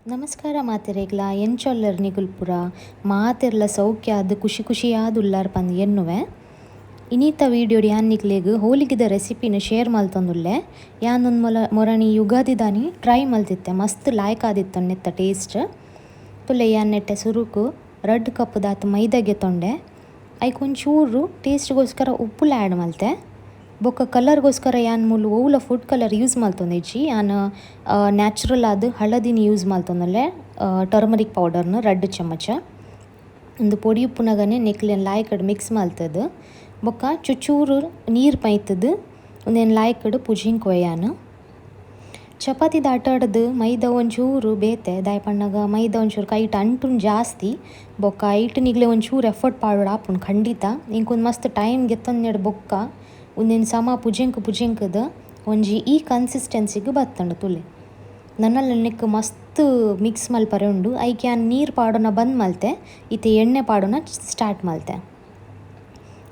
ನಮಸ್ಕಾರ ಮಾತೆರೆಗ್ಲ ಎಂಚೊಲ್ಲರ್ ನಿಗುಲ್ಪುರ ಮಾತೆರ್ಲ ಸೌಖ್ಯ ಅದು ಖುಷಿ ಖುಷಿಯಾದ ಉಲ್ಲಾರ್ ಪಂದ್ ಎನ್ನುವೆ ಇನ್ನೀತ ವೀಡಿಯೋಡ್ ಯಾನ್ ನಿಕ್ಲೆಗ್ ಹೋಳಿಗೆದ ರೆಸಿಪಿನ ಶೇರ್ ಮಲ್ತೊಂದುಲ್ಲೆ ಯಾನೊಂದು ಮೊರಣಿ ಯುಗಾದಿದಾನಿ ಟ್ರೈ ಮಲ್ತಿತ್ತೆ ಮಸ್ತ್ ಲಾಯ್ಕ್ ಆದಿತ್ತು ನೆತ್ತ ಟೇಸ್ಟ್ ತುಲೆ ಯಾನ್ ನೆಟ್ಟೆ ಸುರುಕು 2 ಕಪ್ ದಾತ್ ಮೈದಾಗೆ ತೊಂಡೆ ಐಕ್ ಒಂಚೂರು ಟೇಸ್ಟ್ಗೋಸ್ಕರ ಉಪ್ಪುಲ ಆ್ಯಡ್ ಮಲ್ತೆ ಬೊಕ್ಕ ಕಲರ್ಗೋಸ್ಕರ ಯಾನ್ ಮೂಲು ಓವುಲ ಫುಡ್ ಕಲರ್ ಯೂಸ್ ಮಲ್ತೊಂದಿಜ್ಜಿ ಯಾನ್ ನ್ಯಾಚುರಲ್ ಆದ್ ಹಳದಿನ ಯೂಸ್ ಮಲ್ತೊಂದುಲ್ಲೆ ಟರ್ಮರಿಕ್ ಪೌಡರ್ನ 2 ಚಮಚ ಒಂದು ಪೊಡಿ ಉಪ್ಪುನಗನೆ ನೆಕ್ಲೆನ್ ಲಾಯ್ಕಡ್ ಮಿಕ್ಸ್ ಮಲ್ತದ್ ಬೊಕ್ಕ ಚೂರು ನೀರು ಪೈತದ್ ಒಂದೇನು ಲಾಯ್ಕಡ್ ಪುಜಿಂಗ್ ಕೊಯ್ಯಾನ್ ಚಪಾತಿ ದಾಟಾಡ್ದು ಮೈದಾ ಒಂಚೂರು ಬೇತೆ ದಾಯಪಣ್ಣಗ ಮೈದಾ ಒಂಚೂರು ಕೈಟ್ ಅಂಟುನ್ ಜಾಸ್ತಿ ಬೊಕ್ಕ ಐಟ್ ನಿಗ್ಲೆ ಒಂಚೂರು ಎಫರ್ಟ್ ಪಾಡೋಡು ಆಪುಂಡು ಖಂಡಿತ ಇಂಕೊಂದು ಮಸ್ತ್ ಟೈಮ್ ಗೆತ್ತೊಂದೆಡು ಬೊಕ್ಕ ಒಂದೇನು ಸಮ ಪುಜೆಂಕದ ಒಂಜಿ ಈ ಕನ್ಸಿಸ್ಟೆನ್ಸಿಗೆ ಬತ್ತಂಡು ತುಲೆ ನನ್ನಲ್ಲಿ ನೆಕ್ ಮಸ್ತ್ ಮಿಕ್ಸ್ ಮಲ್ಪರೆ ಉಂಡು ಐಕೆ ಯಾನ್ ನೀರು ಪಾಡೋನ ಬಂದ್ ಮಲ್ತೆ ಇತ್ತೆ ಎಣ್ಣೆ ಪಾಡೋನ ಸ್ಟಾರ್ಟ್ ಮಲ್ತೆ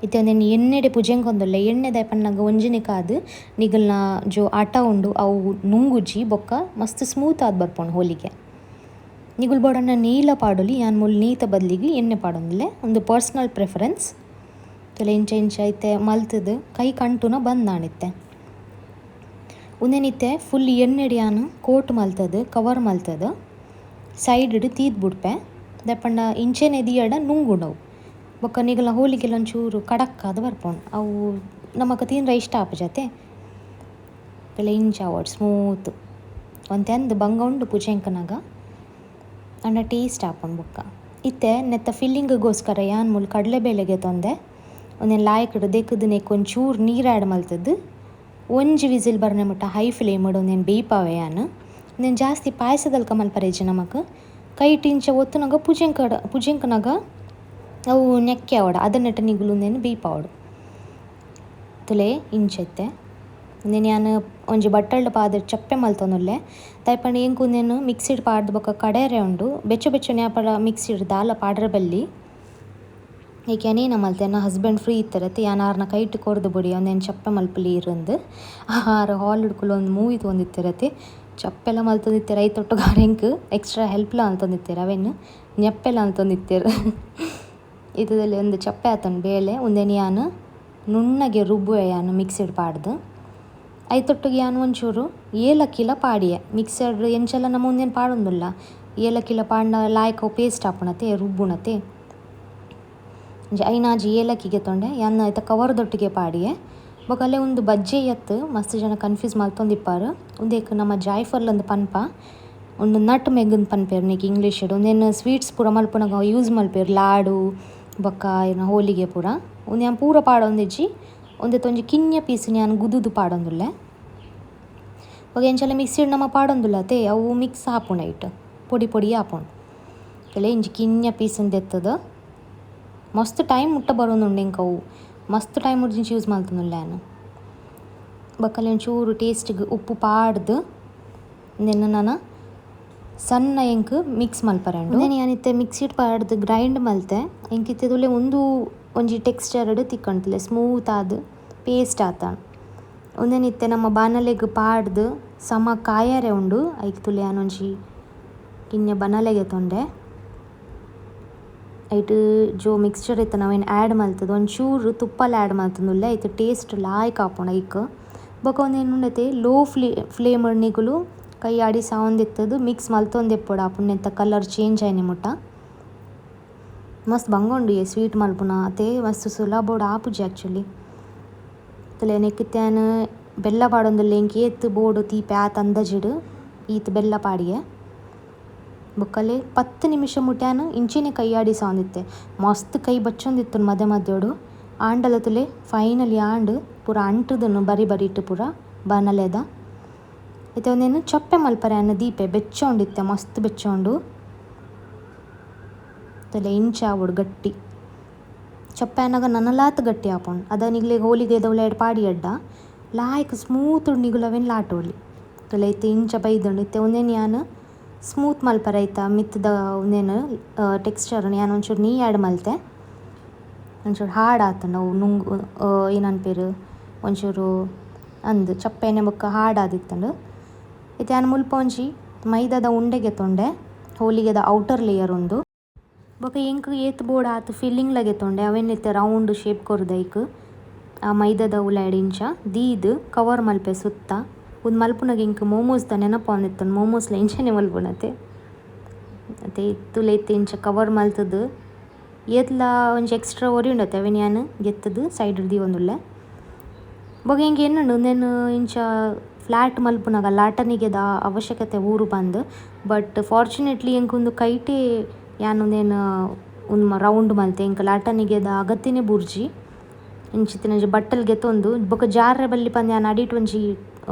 ಇತ್ತೆ ಒಂದೇನು ಎಣ್ಣೆಡೆ ಪುಜೆಂಕೊಂದುಲ್ಲೆ ಎಣ್ಣೆ ದಾಯಪಣ್ಣಗ ಒಂಜಿನೆ ಕಾದು ನಿಗಲ್ನ ಜೋ ಆಟ ಉಂಡು ಅವು ನುಂಗುಜಿ ಬೊಕ್ಕ ಮಸ್ತ್ ಸ್ಮೂತ್ ಆದ್ ಬರ್ಪುಂಡು ಹೋಳಿಗೆ ನಿಗುಲ್ ಬೋಡನ್ನ ನೀಲ ಪಾಡೊಲಿ ಯಾನ್ ಮೂಲು ನೀತ ಬದಲಿಗೆ ಎಣ್ಣೆ ಪಾಡೊಂದುಲ್ಲೆ ಒಂದು ಪರ್ಸ್ನಲ್ ಪ್ರಿಫರೆನ್ಸ್ ಕೆಲ ಇಂಚ ಐತೆ ಮಲ್ತದು ಕೈ ಕಂಟುನ ಬಂದಾಣಿತ್ತೆ ಉಂದೆನಿತ್ತೆ ಫುಲ್ ಎಣ್ಣೆಡಿ ಯಾನು ಕೋಟ್ ಮಲ್ತದು ಕವರ್ ಮಲ್ತದು ಸೈಡ್ ತೀದ್ ಬಿಡ್ಪೆ ದಪ್ಪಂಡ ಇಂಚೆನೆ ದಿಯಡ ನುಂಗುಂಡವು ಬೊಕ್ಕ ನಿಗಲ ಹೋಳಿಗೆಲ್ಲ ಒಂಚೂರು ಕಡಕ್ಕಾದ ಬರ್ಪುಂಡು ಅವು ನಮಕ್ ತಿಂದ್ರೆ ಇಷ್ಟ ಆಪು ಜತೆ ಕೆಲ ಇಂಚ ಆವಡ್ ಸ್ಮೂತ್ ಒಂತೆಂದು ಬಂಗ ಉಂಡು ಪುಜೆಂಕನಾಗ ಅಂಡ ಟೇಸ್ಟ್ ಆಪುಂಡು ಬೊಕ್ಕ ಇತ್ತೆ ನೆತ್ತ ಫಿಲ್ಲಿಂಗ್ಗೋಸ್ಕರ ಯಾನ್ ಮೂಲು ಕಡಲೆಬೇಳೆಗೆ ತೊಂದೆ ಒಂದೇನು ಲಾಯ್ಕಡ್ ದೆಕ್ಕದು ನೆಕ್ ಒಂಚೂರು ನೀರು ಆ್ಯಡ್ ಮಲ್ತದ್ದು ಒಂಜಿ ವಿಸಿಲ್ ಬರ್ನೆ ಮುಟ್ಟ ಹೈ ಫ್ಲೇಮಡ್ ಒಂದೇನು ಬೇಯ್ಪಾವೆ ಯಾನ್ ಒಂದೇನು ಜಾಸ್ತಿ ಪಾಯಸದಲ್ಕ ಮಲ್ಪರೇಜಿ ನಮಕ್ ಕೈಟ್ ಇಂಚ ಒತ್ತುನಾಗ ಪುಜೆಂಕನಾಗ ಅವು ನೆಕ್ಕೆ ಆವಡ ಅದನ್ನೆಟ್ಟ ನಿಗುಲು ಒಂದೇನು ಬೇಯ್ಪಾವಡು ತುಲೆ ಇಂಚೆತ್ತೆ ಒಂದೇನು ಯಾನ್ ಒಂಜಿ ಬಟ್ಟಲ್ಡ್ ಪಾದ ಚಪ್ಪೆ ಮಲ್ತೊಂದುಲ್ಲೆ ತೈಪಂಡ ಎಂಕ್ ಒಂದೇನು ಮಿಕ್ಸಿಡ್ ಪಾಡ್ದು ಬೊಕ್ಕ ಕಡೇರೆ ಉಂಡು ಬೆಚ್ಚ ನ್ಯಾಪಲ ಮಿಕ್ಸಿಡ್ ದಾಲ ಪಾಡ್ರೆ ಬಲ್ಲಿ ಏಕೆ ಅನೇನ ಮಲ್ತೆ ನನ್ನ ಹಸ್ಬೆಂಡ್ ಫ್ರೀ ಇತ್ತರತ್ತೆ ಯಾನ್ ಆರ್ನ ಕೈಟ್ ಕೊರ್ದು ಬುಡಿ ಒಂದೇನು ಚಪ್ಪೆ ಮಲ್ಪಲಿ ಇರಂದು ಆರು ಹಾಲ್ ಹಿಡ್ಕೊಳು ಒಂದು ಮೂವಿ ತೊಂದಿತ್ತಿರತ್ತೆ ಚಪ್ಪೆಲ್ಲ ಮಲ್ತೊಂದಿತ್ತೀರ ಐ ತೊಟ್ಟುಗಾರ ಎಂಕ್ ಎಕ್ಸ್ಟ್ರಾ ಹೆಲ್ಪ್ಲ ಅಂತಂದಿತ್ತೀರ ಅವೆನ್ನು ನೆಪ್ಪೆಲ್ಲ ಅಂತಂದಿತ್ತೀರ ಇದರಲ್ಲಿ ಒಂದು ಚಪ್ಪೆ ಆತನು ಬೇಳೆ ಒಂದೇನು ಯಾನ್ ನುಣ್ಣಗೆ ರುಬ್ಬುವೆ ಯಾನ್ ಮಿಕ್ಸಿಡ್ ಪಾಡ್ದು ಐ ತೊಟ್ಟಿಗೆ ಯಾನ್ ಒಂಚೂರು ಏಲಕ್ಕಿಲ ಪಾಡಿಯೆ ಮಿಕ್ಸಡ್ ಎಂಚೆಲ್ಲ ನಮ್ಮ ಒಂದೇನು ಪಾಡೊಂದುಲ್ಲ ಏಲಕ್ಕಿಲ ಪಾಡ್ನ ಲಾಯ್ಕ ಪೇಸ್ಟ್ ಹಾಪುಣತೆ ರುಬ್ಬುಣತೆ ಐನಾಜಿ ಏಲಕ್ಕಿಗೆ ತೊಂಡೆ ಯಾನ್ ಐತ ಕವರ್ದೊಟ್ಟಿಗೆ ಪಾಡಿಯೆ ಬೊಕಲ್ಲೇ ಒಂದು ಬಜ್ಜೆ ಎತ್ತು ಮಸ್ತ್ ಜನ ಕನ್ಫ್ಯೂಸ್ ಮಲ್ತೊಂದಿಪ್ಪಾರು ಒಂದೇಕ್ ನಮ್ಮ ಜಾಯ್ಫಲ್ ಒಂದು ಪನ್ಪ ಒಂದು ನಟ್ ಮೆಗನ್ ಪನ್ಪೇರು ನೀಕ್ ಇಂಗ್ಲೀಷ್ ಒಂದೇನು ಸ್ವೀಟ್ಸ್ ಪೂರ ಮಲ್ಪುನಾಗ ಯೂಸ್ ಮಲ್ಪೇರು ಲಾಡು ಬೊಕ್ಕ ಏನು ಹೋಳಿಗೆ ಪೂರ ಒಂದು ಯಾನ್ ಪೂರ ಪಾಡೊಂದಿಜ್ಜಿ ಒಂದೊಂಜಿ ಕಿನ್ಯ ಪೀಸಿನ ಯಾನ್ ಗುದುದು ಪಾಡೊಂದುಲ್ಲೆ ಇವಾಗ ಎಂಚೆಲ್ಲ ಮಿಕ್ಸಿಡ್ ನಮ್ಮ ಪಾಡೊಂದುಲ್ಲತೆ ಅವು ಮಿಕ್ಸ್ ಹಾಪುಣ ಇಟ್ಟು ಪೊಡಿ ಹಾಪುಂಡು ಕೆಲ ಇಂಚಿ ಕಿನ್ಯ ಪೀಸಿಂದ ಎತ್ತದ ಮಸ್ತ್ ಟೈಮ್ ಮುಟ್ಟ ಬರೋದುಂಡು ಇಂಕ ಅವು ಮಸ್ತ್ ಟೈಮ್ ಮುಡ್ಜಿಂಚು ಯೂಸ್ ಮಲ್ತೊಂದುಲ್ಲೆ ನಾನು ಬೊಕ್ಕಲ್ಲಿ ಒಂಚೂರು ಟೇಸ್ಟಿಗೆ ಉಪ್ಪು ಪಾಡ್ದು ನೆನ್ನ ನಾನು ಸಣ್ಣ ಎಂಕ್ ಮಿಕ್ಸ್ ಮಲ್ಪರೆ ಉಂಡು ನಾನು ಯಾನಿತ್ತೆ ಮಿಕ್ಸಿಡ್ ಪಾಡ್ದು ಗ್ರೈಂಡ್ ಮಲ್ತೆ ಎಂಕಿತ್ತದುಲ್ಲೆ ಒಂಜಿ ಟೆಕ್ಸ್ಚರ್ಡ್ ತಿಕ್ಕಂತಲೆ ಸ್ಮೂತ್ ಆದ್ ಪೇಸ್ಟ್ ಆತ ಒಂದೇನಿತ್ತೆ ನಮ್ಮ ಬಾಣಲೆಗ್ ಪಾಡ್ದು ಸಮ ಕಾಯರೆ ಉಂಡು ಐಕ್ ತುಲೆ ಯಾನೊಂಜಿ ಕಿನ್ಯ ಬನಲೆಗೆ ತೊಂಡೆ ಐಟ್ ಜೋ ಮಿಕ್ಸ್ಚರ್ ಇತ್ತು ನಾವೇನು ಆ್ಯಡ್ ಮಲ್ತದ ಒಂಚೂರು ತುಪ್ಪಲ ಆ್ಯಡ್ ಮಲ್ತಂದುಲ್ಲೆ ಐತೆ ಟೇಸ್ಟ್ ಲಾಯ್ಕ್ ಆಪುಂಡು ಐಕ್ ಬೊಕ ಒಂದೇನು ಉಂಡತೆ ಲೋ ಫ್ಲೇಮ್ ನಿಗುಲು ಕೈ ಆಡಿ ಸಾವಂದಿತ್ತದು ಮಿಕ್ಸ್ ಮಲ್ತೊಂದೆಪ್ಪೊಡು ಆಪುಂಡು ಎಂತ ಕಲರ್ ಚೇಂಜ್ ಆಯ್ನೆ ಮುಟ್ಟ ಮಸ್ತ್ ಬಂಗೊಂಡು ಸ್ವೀಟ್ ಮಲ್ಪುನ ಅತೆ ಮಸ್ತ್ ಸುಲಭೋಡು ಆಪುಜಿ ಆ್ಯಕ್ಚುಲಿ ತಲೆ ನೆಕ್ಕಿತ್ಯಾನ್ ಬೆಲ್ಲ ಪಾಡೊಂದುಲ್ಲೆ ಎಂಕ್ ಏತ್ ಬೋಡು ತೀಪೆ ಆತ ಅಂದಾಜಿಡು ಈತ್ ಬೆಲ್ಲ ಪಾಡಿಯೆ ಬೊಕ್ಕಲೆ 10 ನಿಮಿಷ ಮುಟ್ಯಾನ್ ಇಂಚಿನೇ ಕೈ ಆಡಿ ಸಾವಂದಿತ್ತೆ ಮಸ್ತ್ ಕೈ ಬಚ್ಚೊಂದಿತ್ತು ಮಧ್ಯೋಡು ಆಂಡಲ ತುಲೆ ಫೈನಲಿ ಆಂಡ್ ಪೂರ ಅಂಟುದನ್ನು ಬರಿ ಇಟ್ಟು ಪೂರ ಬನಲೆದ ಐತೆ ಒಂದೇನು ಚಪ್ಪೆ ಮಲ್ಪರೆ ಅನ್ನ ದೀಪೆ ಬೆಚ್ಚೊಂಡಿತ್ತೆ ಮಸ್ತ್ ಬೆಚ್ಚೊಂಡು ತಲೆ ಇಂಚ ಆವಡು ಗಟ್ಟಿ ಚಪ್ಪೆ ಅನ್ನಗ ನನಲಾತ್ ಗಟ್ಟಿ ಆಪುಂಡು ಅದ ನಿಗ್ಲೆ ಹೋಳಿಗೆ ದೌಲೆ ಎಡ್ ಪಾಡಿ ಅಡ್ಡ ಲಾಯ್ಕ್ ಸ್ಮೂತ್ ನಿಗುಲವೆನ್ ಲಾಟೋಲಿ ತಲೆ ಐತೆ ಇಂಚ ಬೈದುಂಡು ಇತ್ತೆ ಒಂದೇನು ಯಾನ್ ಸ್ಮೂತ್ ಮಲ್ಪರೆ ಐತ ಮಿತ್ತದ ಒಂದೇನು ಟೆಕ್ಸ್ಚರ್ನ ಯಾನ್ ಒಂಚೂರು ನೀ ಆ್ಯಡ್ ಮಲ್ತೆ ಒಂಚೂರು ಹಾರ್ಡ್ ಆತಂಡು ಅವು ನುಂಗು ಏನನ್ಪೇರು ಒಂಚೂರು ಅಂದು ಚಪ್ಪೆನೆ ಬೊಕ್ಕ ಹಾರ್ಡ್ ಆದಿತ್ತಂಡು ಇತ್ತೆ ಯಾನ್ ಮುಲ್ಪ ಒಂಜಿ ಮೈದಾದ ಉಂಡೆಗೆ ತೊಂಡೆ ಹೋಳಿಗೆದ ಔಟರ್ ಲೇಯರ್ ಒಂದು ಬೊಕ ಎಂಕ್ ಏತ್ ಬೋರ್ಡ್ ಆತು ಫಿಲ್ಲಿಂಗ್ಲಗೆ ತೊಂಡೆ ಅವೆನ್ನೆತ್ತೆ ರೌಂಡ್ ಶೇಪ್ ಕೊರ್ದೈಕ್ ಆ ಮೈದಾದ ಉಲಾಯ್ಡ್ ಇಂಚ ದೀದ್ ಕವರ್ ಮಲ್ಪೆ ಸುತ್ತ ಒಂದು ಮಲ್ಪುನಗ ಇಂಕ್ ಮೋಮೋಸ್ದ ನೆನಪೊಂದಿತ್ತುಂಡು ಮೋಮೋಸ್ಲ ಇಂಚನೆ ಮಲ್ಪುನತೆ ಮತ್ತು ಇತ್ತುಲ ಇತ್ತು ಇಂಚ ಕವರ್ ಮಲ್ತದು ಏತ್ಲ ಒಂಚ ಎಕ್ಸ್ಟ್ರಾ ಒರಿ ಉಂಡತೆ ಅವೆನ್ ಯಾನ್ ಗೆತ್ತದು ಸೈಡ್ ದಿ ಒಂದುಲ್ಲೆ ಬೊಕ ಎಂಕ್ ಎನ್ನುಂಡು ಉಂದೆನ್ ಇಂಚ ಫ್ಲ್ಯಾಟ್ ಮಲ್ಪುನಗ ಲಾಟನಿಗೆದ ಅವಶ್ಯಕತೆ ಊರು ಬಂದು ಬಟ್ ಫಾರ್ಚುನೇಟ್ಲಿ ಎಂಕ್ ಒಂದು ಕೈಟೇ ಯಾನ್ ಉಂದೆನ್ ಒಂದು ರೌಂಡ್ ಮಲ್ತೆ ಎಂಕ್ ಲಾಟನಿಗೆದ ಅಗತ್ಯನೇ ಬುರ್ಜಿ ಇಂಚಿತ್ತಿನ ಬಟ್ಟಲ್ ಗೆತ್ತೊಂದು ಬೊಕ ಜಾರ್ರೆ ಬಲ್ಲಿ ಪಂದ್ ಯಾನ್ ಅಡಿಟ್ ಒಂಜಿ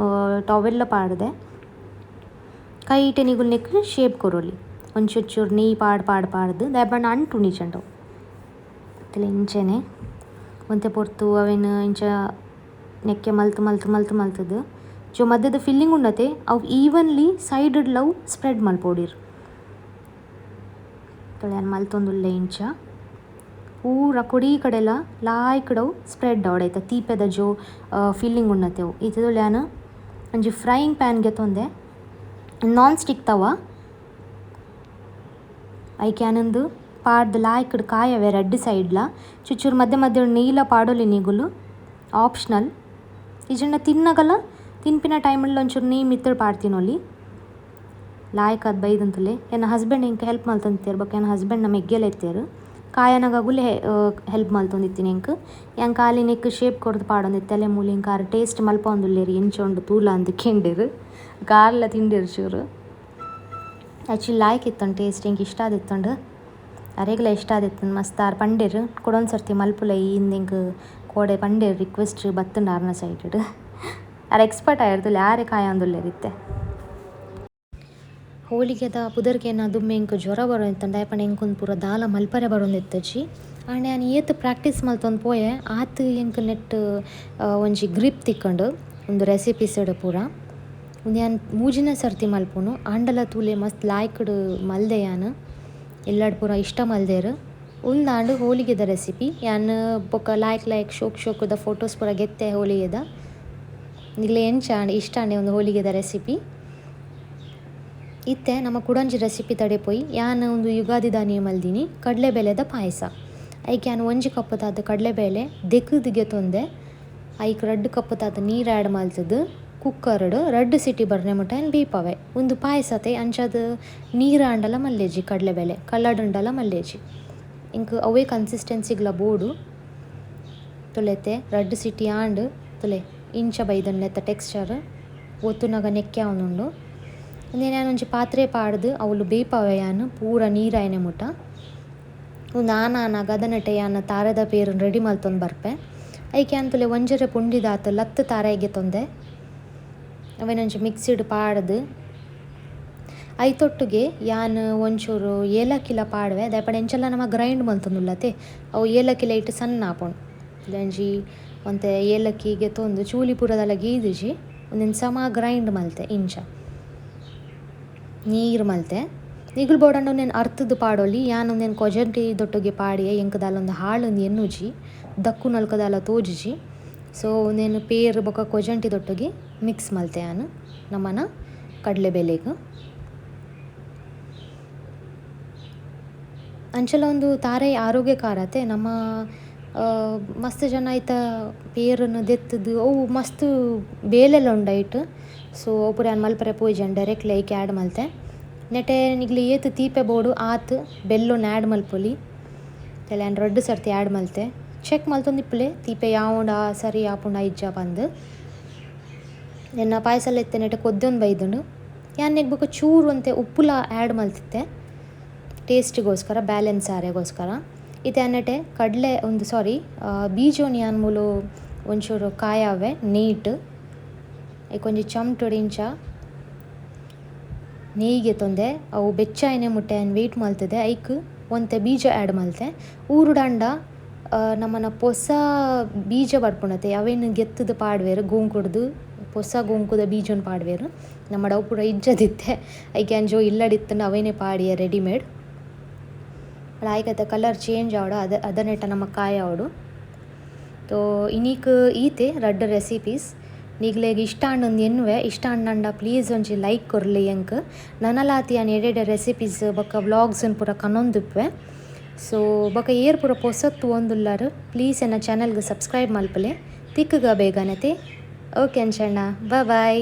ಟವೆಲ್ಲ ಪಾಡ್ದೆ ಕೈಟೆ ನಿಗುಲ್ ನೆಕ್ ಶೇಪ್ ಕೊರೊಲಿ ಒಂಚೂರು ನೆಯ್ ಪಾಡ್ದು ದಾಯೆ ಅಂಟು ನೀಚಂಟವು ಇಂಚನೆ ಒಂತೆ ಪೊರ್ತು ಅವೆನ್ ಇಂಚ ನೆಕ್ಕೆ ಮಲ್ತದು ಜೋ ಮಧ್ಯದ ಫಿಲ್ಲಿಂಗ್ ಉಂಡತೆ ಅವು ಈವನ್ಲಿ ಸೈಡ್ ಲವ್ ಸ್ಪ್ರೆಡ್ ಮಲ್ಪೊಡಿರ್ ತೊಳೆಯನ್ ಮಲ್ತೊಂದುಲ್ಲೆ ಇಂಚ ಪೂರ ಕೊಡಿ ಕಡೆಲ ಲಾಯ್ಕಡವು ಸ್ಪ್ರೆಡ್ ಅವಡೈತ ತೀಪೆದ ಜೋ ಫಿಲ್ಲಿಂಗ್ ಉಣ್ಣತೆವು ಇದು ತೊಳೆಯನ್ ಒಂಜಿ ಫ್ರೈಯಿಂಗ್ ಪ್ಯಾನ್ಗೆ ತೊಂದೆ ನಾನ್ ಸ್ಟಿಕ್ ತವ ಐಕೆ ಆನಂದು ಪಾಡ್ದು ಲಾಯ್ಕಡ್ ಕಾಯವೆ ರೆಡ್ ಸೈಡ್ಲ ಚುಚ್ಚೂರು ಮಧ್ಯೆ ನೀಲ ಪಾಡೋಲಿ ನಿಗುಲು ಆಪ್ಷನಲ್ ಇಜಂಡ ತಿನ್ನಗಲ ತಿನ್ಪಿನ ಟೈಮಲ್ಲಿ ಒಂಚೂರು ನೀ ಮಿತ್ತಡ್ ಪಾಡ್ತೀನೊಲಿ ಲಾಯ್ಕ್ ಅದು ಬೈದಂತಲೇ ನನ್ನ ಹಸ್ಬೆಂಡ್ ಇಂಕ ಹೆಲ್ಪ್ ಮಲ್ತಂತೀರ್ ಬೊಕ ನನ್ನ ಹಸ್ಬೆಂಡ್ ನಮ್ಮ ಎಗ್ಗೆಲ್ಲ ಎತ್ತೇರು ಕಾಯನಗಾಗುಲೆ ಹೆಲ್ಪ್ ಮಲ್ತೊಂದಿತ್ತೀನಿ ಎಂಕ್ ಯಂಗ್ ಕಾಲಿನೆಕ್ ಶೇಪ್ ಕೊರ್ದು ಪಾಡೊಂದಿತ್ತು ತಲೆ ಮೂಲಿ ಇಂಕಾರ ಟೇಸ್ಟ್ ಮಲ್ಪೊಂದುಲ್ಲೇರಿ ಎಂಚೊಂಡು ತೂಲ ಅಂದು ಕೆಂಡಿರು ಕಾರ್ಲ ತಿಂಡಿರು ಚೂರು ಆ್ಯಕ್ಚುಲಿ ಲಾಯ್ಕ್ ಇತ್ತಂಡು ಟೇಸ್ಟ್ ಎಂಕ್ ಇಷ್ಟ ಆದಿತ್ತಂಡು ಅರೆಗ್ಲ ಇಷ್ಟ ಆದಿತ್ತು ಮಸ್ತ್ ಆರು ಪಂಡೇರು ಕೊಡೊಂದು ಸರ್ತಿ ಮಲ್ಪುಲ ಇಂದೆಂಕ್ ಕೋಡೆ ಪಂಡೇರು ರಿಕ್ವೆಸ್ಟ್ ಬತ್ತುಂಡು ಆರ್ನ ಸೈಡ್ ಆರು ಎಕ್ಸ್ಪರ್ಟ್ ಆಯಿರ್ದುಲ್ಲೆ ಯಾರೇ ಕಾಯೊಂದುಲ್ಲೇರಿತ್ತೆ ಹೋಳಿಗೆದ ಪುದರ್ಗೆನ ದುಮ್ಮೆ ಎಂಕ್ ಜ್ವರ ಬರೋಂದಿತ್ತಂಡು ದಾಯಪಂಡ ಎಂಕೊಂದು ಪೂರ ದಾಲ ಮಲ್ಪರೆ ಬರೋಂದಿತ್ತಜಿ ಆಂಡ ನಾನು ಏತ್ ಪ್ರಾಕ್ಟೀಸ್ ಮಲ್ತೊಂದು ಪೋಯೆ ಆತು ಎಂಕ್ ನೆಟ್ ಒಂಜಿ ಗ್ರಿಪ್ ತಿಕ್ಕಂಡು ಒಂದು ರೆಸಿಪೀಸ್ಡ್ ಪೂರ ಒಂದು ಯಾನ್ ಮೂಜಿನ ಸರ್ತಿ ಮಲ್ಪುನು ಆಂಡಲ ತೂಲೆ ಮಸ್ತ್ ಲಾಯ್ಕಡ್ ಮಲ್ದೆ ಯಾನ್ ಎಲ್ಲಾಡ್ ಪೂರ ಇಷ್ಟ ಮಲ್ದೇರು ಉಂದಾಂಡು ಹೋಳಿಗೆದ ರೆಸಿಪಿ ಯಾನ್ ಬೊಕ ಲಾಯ್ಕ್ ಶೋಕದ ಫೋಟೋಸ್ ಪೂರ ಗೆತ್ತೆ ಹೋಳಿಗೆದ ನಿಗ್ಲೆ ಎಂಚ ಇಷ್ಟ ಆಂಡೆ ಒಂದು ಹೋಳಿಗೆದ ರೆಸಿಪಿ ಇತ್ತೆ ನಮ್ಮ ಕುಡಂಜಿ ರೆಸಿಪಿ ತಡೆ ಪೋಯಿ ಯಾನ್ ಒಂದು ಯುಗಾದಿ ದಾನಿಯ ಮಲ್ದಿನಿ ಕಡಲೆಬೇಳೆದ ಪಾಯಸ ಐಕೆ ಯಾನ್ 1 ಕಪ್ ತಾದ ಕಡಲೆಬೇಳೆ ದೆಕ್ಕದಿಗೆ ತೊಂದೆ ಐಕ್ 2 ಕಪ್ ತಾದ ನೀರು ಆ್ಯಡ್ ಮಲ್ತದು ಕುಕ್ಕರ್ಡ್ 2 ಸಿಟಿ ಬರ್ನೆ ಮುಟ ಏನು ಬೀಪವೆ ಒಂದು ಪಾಯಸತೆ ಅಂಚದ ನೀರು ಆಂಡಲ ಮಲ್ಲೇಜಿ ಕಡಲೆಬೇಳೆ ಕಲ್ಲಡ್ ಉಂಡಲ ಮಲ್ಲೇಜಿ ಇಂಕ್ ಅವೇ ಕನ್ಸಿಸ್ಟೆನ್ಸಿಗ್ಲ ಬೋಡು ತೊಳೆತೆ 2 ಸಿಟಿ ಆಂಡ್ ತೊಲೆ ಇಂಚ ಬೈದನ್ನೆತ್ತ ಟೆಕ್ಸ್ಚರ್ ಒತ್ತುನಗ ನೆಕ್ಕೆ ಅವನುಂಡು ಒಂದೇ ನಾನು ಒಂಜಿ ಪಾತ್ರೆ ಪಾಡ್ದು ಅವಳು ಬೇಪವೆ ಯಾನ್ ಪೂರ ನೀರಾಯನೆ ಮುಟ ಒಂದು ಆನಾಗ ಅದನಟೆ ಯಾನ್ ತಾರದ ಪೇರನ್ನು ರೆಡಿ ಮಲ್ತೊಂದು ಬರ್ಪೆ ಐಕೆ ಅಂತಲೇ ಒಂಜರೆ ಪುಂಡಿದಾತು ಲತ್ತು ತಾರೆಗೆ ತೊಂದೆ ಅವೇನೊಂಚು ಮಿಕ್ಸಿಡ್ ಪಾಡ್ದು ಐತೊಟ್ಟಿಗೆ ಯಾನ್ ಒಂಚೂರು ಏಲಕ್ಕಿಲ ಪಾಡ್ವೆ ದಾಯಪಂಡ ಎಂಚೆಲ್ಲ ನಮ್ಮ ಗ್ರೈಂಡ್ ಮಲ್ತೊಂದುಲ್ಲತೆ ಅವು ಏಲಕ್ಕಿಲ ಇಟ್ಟು ಸಣ್ಣ ಆಪುಂಡು ಇಲ್ಲಂಜಿ ಒಂತೆ ಏಲಕ್ಕಿಗೆ ತೊಂದು ಚೂಲಿ ಪೂರದಲ್ಲ ಗೀದಿಜಿ ಒಂದೊಂದು ಸಮ ಗ್ರೈಂಡ್ ಮಲ್ತೆ ಇಂಚ ನೀರು ಮಲ್ತೆ ನಿಗುಲು ಬೋಡಂಡು నేను ಅರ್ಥದ ಪಾಡೋಲಿ ಯಾನ್ ಒಂದೇನು ಕೊಜಂಟಿ ದೊಟ್ಟೊಗೆ ಪಾಡಿಯೆ ಎಂಕದಾಲ ಒಂದು ಹಾಳೊಂದು ಎನ್ನುಜಿ ದಕ್ಕು ನಲ್ಕದಾಲ ತೋಜುಜಿ ಸೊ నేను ಪೇರು ಬೊಕ ಕೊಜಂಟಿ ದೊಟ್ಟೊಗೆ ಮಿಕ್ಸ್ ಮಲ್ತೆ ಯಾನ್ ನಮ್ಮನ ಕಡಲೆಬೇಳೆಗೆ ಅಂಚಲ ಒಂದು ತಾರೆ ಆರೋಗ್ಯಕಾರತೆ ನಮ್ಮ ಮಸ್ತ್ ಜನ ಐತ ಪೇರನ್ನು ದೆತ್ತದು ಅವು ಮಸ್ತ್ ಬೇಲೆಲ್ಲ ಉಂಡಾಯ್ತು ಸೊ ಪೂರ ಯಾನ್ ಮಲ್ಪರೆ ಪೋಯ್ಜನ್ ಡೈರೆಕ್ಟ್ಲಿ ಐಕೆ ಆ್ಯಡ್ ಮಲ್ತೆ ನೆಟೆ ನಿಗ್ಲಿ ಏತ್ ತೀಪೆ ಬೋಡು ಆತ್ ಬೆಲ್ಲೊನ್ ಆ್ಯಡ್ ಮಲ್ಪೊಲಿ ತಲೆ ಯಾನ್ 2 ಸರ್ತಿ ಆ್ಯಡ್ ಮಲ್ತೆ ಚೆಕ್ ಮಲ್ತೊಂದಿಪ್ಪಲೆ ತೀಪೆ ಯಾವುಂಡ ಸರಿ ಆಪುಂಡ ಇಜ್ಜ ಬಂದು ಎನ್ನ ಪಾಯಸಲ್ಲ ಎತ್ತೆ ನೆಟೆ ಕೊದ್ದೊಂದು ಬೈದುಂಡು ಯಾನ್ ನೆಗ್ಬೇಕು ಚೂರು ಅಂತೆ ಉಪ್ಪುಲ ಆ್ಯಡ್ ಮಲ್ತಿತ್ತೆ ಟೇಸ್ಟಿಗೋಸ್ಕರ ಬ್ಯಾಲೆನ್ಸ್ ಆರೆಗೋಸ್ಕರ ಇದು ನೆಟೆ ಕಡಲೆ ಒಂದು ಬೀಜೋನ್ ಯಾನ್ ಮೂಲು ಒಂಚೂರು ಕಾಯವೆ ನೀಟ್ ಐಕೊಂಜಿ ಚಮಟೊಡಿಂಚ ನೇಯ್ಗೆ ತೊಂದೆ ಅವು ಬೆಚ್ಚಾಯನೆ ಮುಟ್ಟೆ ಆ್ಯನ್ ವೆಯ್ಟ್ ಮಲ್ತದೆ ಐಕ್ ಒಂತೆ ಬೀಜ ಆ್ಯಡ್ ಮಲ್ತೆ ಊರುಡಂಡ ನಮ್ಮನ ಪೊಸ ಬೀಜ ಪಡ್ಪುಣತೆ ಅವೇನು ಗೆತ್ತದ ಪಾಡ್ವೇರು ಗೋಂಕುಡ್ದು ಪೊಸ ಗೋಂಕುದ ಬೀಜನ ಪಾಡ್ವೇರು ನಮ್ಮ ಅವು ಪೂರ ಇಜ್ಜದಿತ್ತೆ ಐಕೆ ಅಂಜೋ ಇಲ್ಲಡಿತ್ತಂಡು ಅವೇನೇ ಪಾಡಿಯ ರೆಡಿಮೇಡ್ ಆಯ್ಕೈತೆ ಕಲರ್ ಚೇಂಜ್ ಆವಡು ಅದನ್ನೆಟ್ಟ ನಮ್ಮ ಕಾಯ ಅವಡು ತೋ ಇನ್ನೀಕ್ ಈತೆ 2 ರೆಸಿಪೀಸ್ ನಿಗ್ಲೆಗ್ ಇಷ್ಟ ಆಂಡೊಂದು ಎನ್ನುವೆ ಇಷ್ಟ ಆಂಡಂಡ ಪ್ಲೀಸ್ ಒಂಜಿ ಲೈಕ್ ಕೊರ್ಲಿ ಎಂಕ್ ನನಲಾತಿಯಾನ ಎಡೆಡೆ ರೆಸಿಪೀಸ್ ಬೊಕ್ಕ ವ್ಲಾಗ್ಸ್ ಪೂರ ಕನೊಂದುಪ್ಪೆ. ಸೊ ಬೊಕ ಏರ್ ಪೂರ ಪೊಸತ್ತು ಒಂದುಲ್ಲಾರು ಪ್ಲೀಸ್ ಎನ್ನ ಚಾನಲ್ಗೆ ಸಬ್ಸ್ಕ್ರೈಬ್ ಮಲ್ಪಲೆ ತಿಕ್ಕಗ ಬೇಗನತೆ. ಓಕೆ ಅಂಚಣ್ಣ ಬಾಯ್.